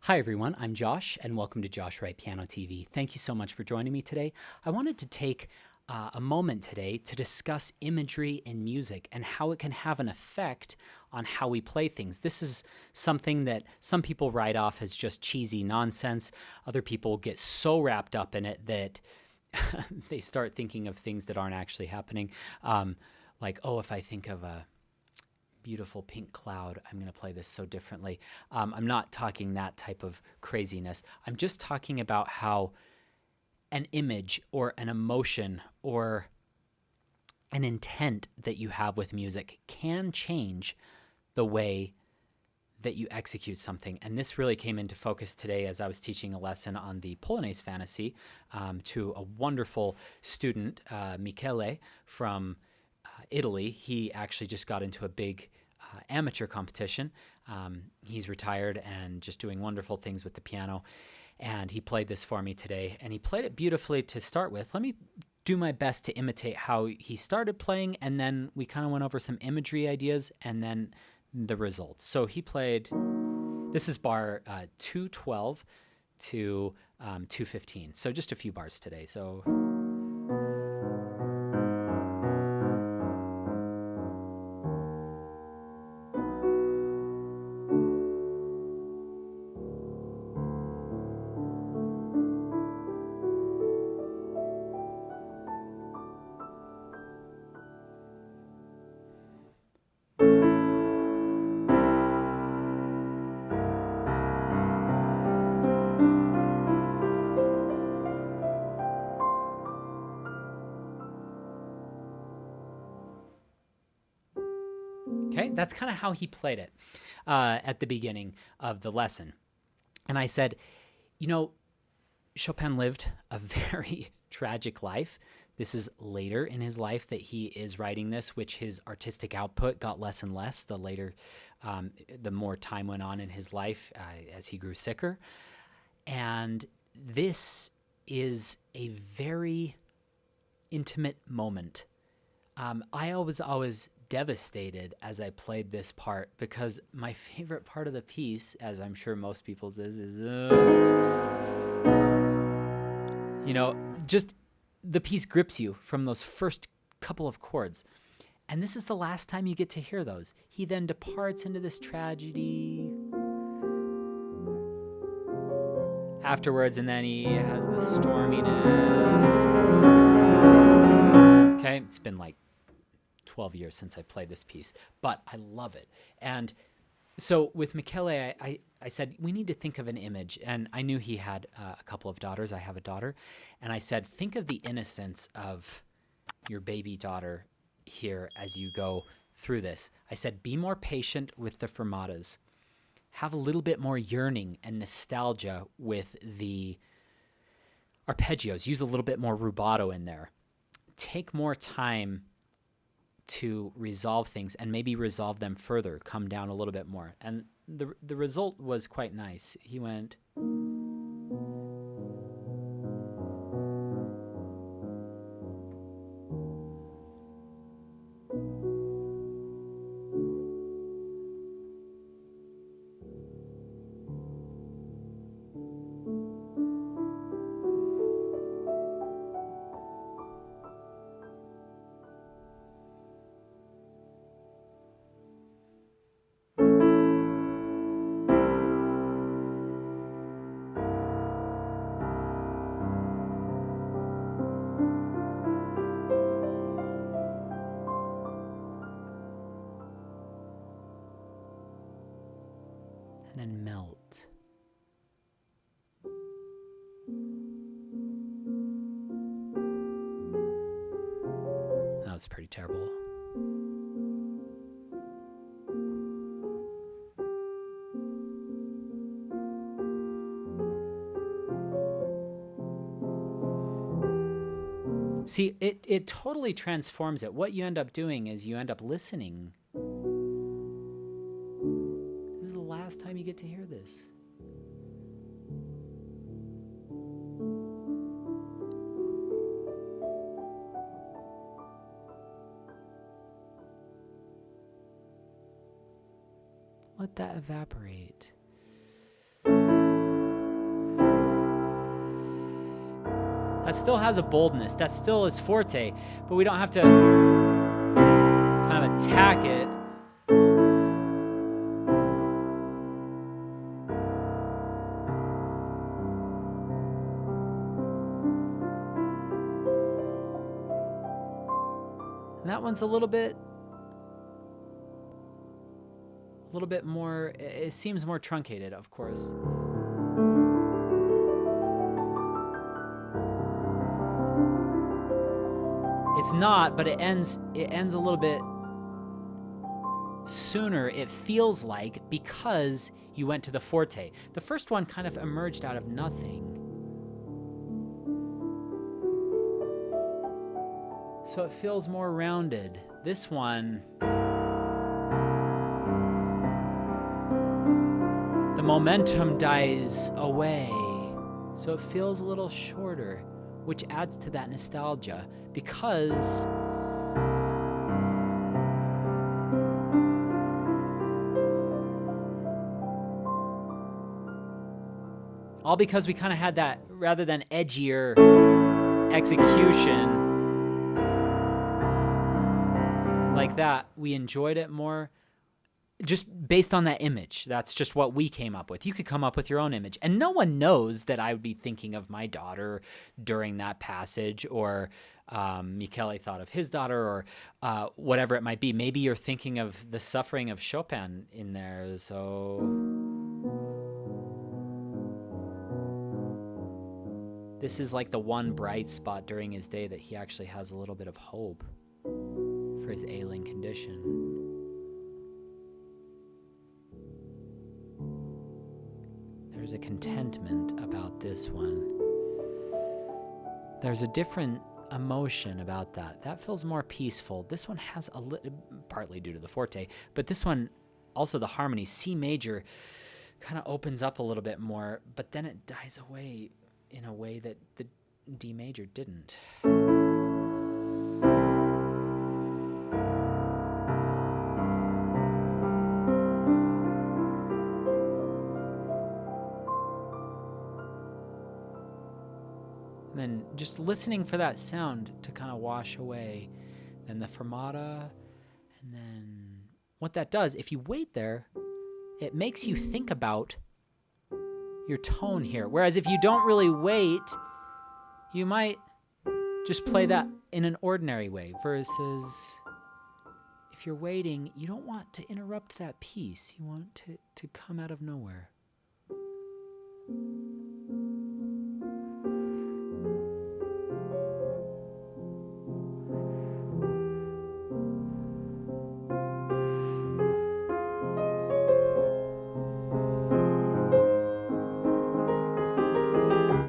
Hi everyone, I'm Josh and welcome to Josh Wright Piano TV. Thank you so much for joining me today. I wanted to take a moment today to discuss imagery in music and how it can have an effect on how we play things. This is something that some people write off as just cheesy nonsense. Other people get so wrapped up in it that they start thinking of things that aren't actually happening. Like, oh, if I think of a beautiful pink cloud, I'm going to play this so differently. I'm not talking that type of craziness. I'm just talking about how an image or an emotion or an intent that you have with music can change the way that you execute something. And this really came into focus today as I was teaching a lesson on the Polonaise Fantasy to a wonderful student, Michele, from Italy. He actually just got into a big amateur competition. He's retired and just doing wonderful things with the piano. And he played this for me today, and he played it beautifully to start with. Let me do my best to imitate how he started playing, and then we kind of went over some imagery ideas and then the results. So he played, this is bar 212 to 215. So just a few bars today. So okay, that's kind of how he played it at the beginning of the lesson. And I said, you know, Chopin lived a very tragic life. This is later in his life that he is writing this, which his artistic output got less and less the later, the more time went on in his life as he grew sicker. And this is a very intimate moment. I was always devastated as I played this part because my favorite part of the piece, as I'm sure most people's is you know, just the piece grips you from those first couple of chords. And this is the last time you get to hear those. He then departs into this tragedy afterwards, and then he has the storminess. Okay, it's been like 12 years since I played this piece, but I love it. And so with Michele, I said, we need to think of an image. And I knew he had a couple of daughters. I have a daughter. And I said, think of the innocence of your baby daughter here as you go through this. I said, be more patient with the fermatas. Have a little bit more yearning and nostalgia with the arpeggios. Use a little bit more rubato in there. Take more time to resolve things and maybe resolve them further, come down a little bit more. And the result was quite nice. He went, and then melt. That was pretty terrible. See, it totally transforms it. What you end up doing is you end up listening. This is the last time you get to hear this. Let that evaporate. That still has a boldness. That still is forte, but we don't have to kind of attack it. And that one's a little bit more, it seems more truncated, of course. It's not, but it ends a little bit sooner, it feels like, because you went to the forte. The first one kind of emerged out of nothing. So it feels more rounded. This one, the momentum dies away. So it feels a little shorter, which adds to that nostalgia, because all because we kind of had that, rather than edgier execution like that, we enjoyed it more just based on that image. That's just what we came up with. You could come up with your own image, and no one knows that I would be thinking of my daughter during that passage, or Michele thought of his daughter, or whatever it might be. Maybe you're thinking of the suffering of Chopin in there. So this is like the one bright spot during his day, that he actually has a little bit of hope for his ailing condition. There's a contentment about this one. There's a different emotion about that. That feels more peaceful. This one has a little, partly due to the forte, but this one, also the harmony, C major, kind of opens up a little bit more, but then it dies away in a way that the D major didn't. And then just listening for that sound to kind of wash away. Then the fermata, and then what that does, if you wait there, it makes you think about your tone here. Whereas if you don't really wait, you might just play that in an ordinary way, versus if you're waiting, you don't want to interrupt that piece. You want it to come out of nowhere.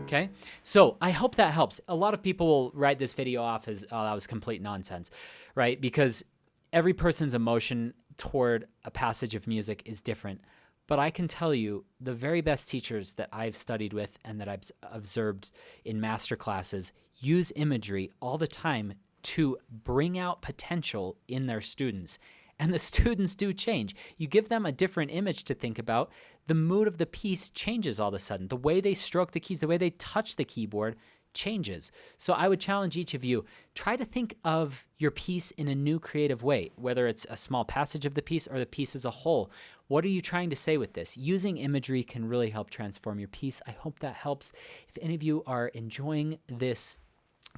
Okay, so I hope that helps. A lot of people will write this video off as, oh, that was complete nonsense, right? Because every person's emotion toward a passage of music is different. But I can tell you, the very best teachers that I've studied with and that I've observed in master classes use imagery all the time to bring out potential in their students. And the students do change. You give them a different image to think about, the mood of the piece changes all of a sudden. The way they stroke the keys, the way they touch the keyboard changes. So I would challenge each of you, try to think of your piece in a new creative way, whether it's a small passage of the piece or the piece as a whole. What are you trying to say with this? Using imagery can really help transform your piece. I hope that helps. If any of you are enjoying this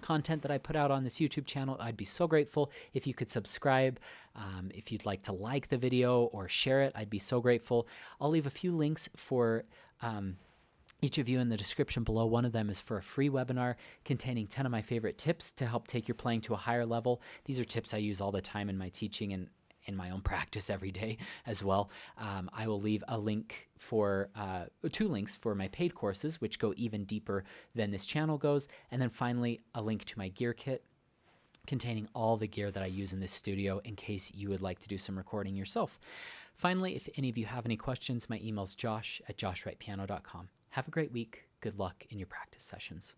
content that I put out on this YouTube channel, I'd be so grateful if you could subscribe. If you'd like to like the video or share it, I'd be so grateful. I'll leave a few links for each of you in the description below. One of them is for a free webinar containing 10 of my favorite tips to help take your playing to a higher level. These are tips I use all the time in my teaching and in my own practice every day as well. I will leave a link for, 2 links for my paid courses, which go even deeper than this channel goes. And then finally, a link to my gear kit containing all the gear that I use in this studio in case you would like to do some recording yourself. Finally, if any of you have any questions, my email's josh@joshwrightpiano.com. Have a great week. Good luck in your practice sessions.